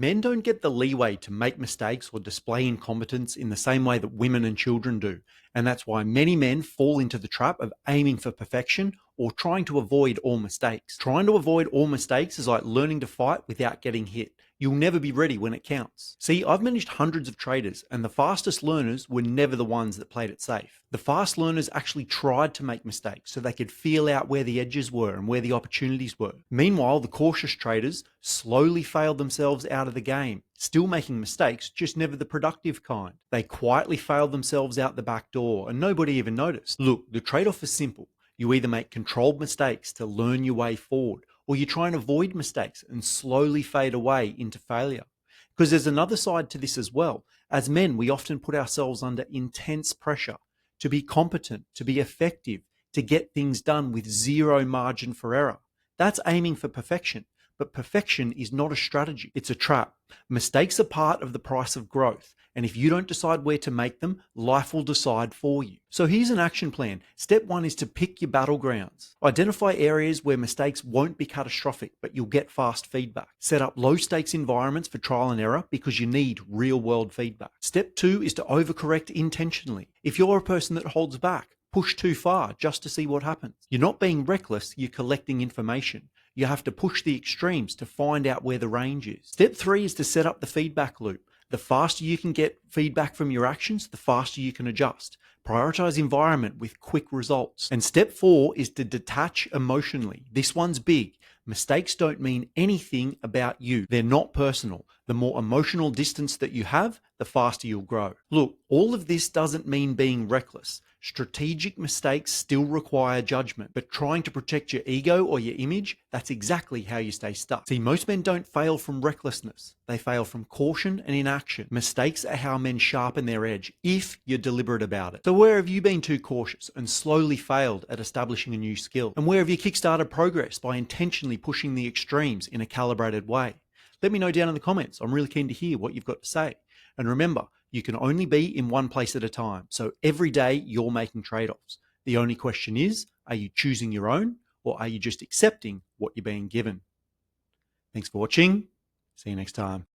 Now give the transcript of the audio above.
Men don't get the leeway to make mistakes or display incompetence in the same way that women and children do. And that's why many men fall into the trap of aiming for perfection or trying to avoid all mistakes. Trying to avoid all mistakes is like learning to fight without getting hit. You'll never be ready when it counts. See, I've managed hundreds of traders, and the fastest learners were never the ones that played it safe. The fast learners actually tried to make mistakes so they could feel out where the edges were and where the opportunities were. Meanwhile, the cautious traders slowly failed themselves out of the game, still making mistakes, just never the productive kind. They quietly failed themselves out the back door, and nobody even noticed. Look, the trade-off is simple. You either make controlled mistakes to learn your way forward, or you try and avoid mistakes and slowly fade away into failure. Because there's another side to this as well. As men, we often put ourselves under intense pressure to be competent, to be effective, to get things done with zero margin for error. That's aiming for perfection. But perfection is not a strategy, it's a trap. Mistakes are part of the price of growth. And if you don't decide where to make them, life will decide for you. So here's an action plan. Step 1 is to pick your battlegrounds. Identify areas where mistakes won't be catastrophic, but you'll get fast feedback. Set up low stakes environments for trial and error because you need real world feedback. Step 2 is to overcorrect intentionally. If you're a person that holds back, push too far just to see what happens. You're not being reckless, you're collecting information. You have to push the extremes to find out where the range is. Step 3 is to set up the feedback loop. The faster you can get feedback from your actions, the faster you can adjust. Prioritize environment with quick results. And step 4 is to detach emotionally. This one's big. Mistakes don't mean anything about you. They're not personal. The more emotional distance that you have, the faster you'll grow. Look, all of this doesn't mean being reckless. Strategic mistakes still require judgment, but trying to protect your ego or your image, that's exactly how you stay stuck. See, most men don't fail from recklessness. They fail from caution and inaction. Mistakes are how men sharpen their edge, if you're deliberate about it. So where have you been too cautious and slowly failed at establishing a new skill? And where have you kickstarted progress by intentionally pushing the extremes in a calibrated way? Let me know down in the comments. I'm really keen to hear what you've got to say. And remember, you can only be in one place at a time. So every day you're making trade-offs. The only question is, are you choosing your own, or are you just accepting what you're being given? Thanks for watching. See you next time.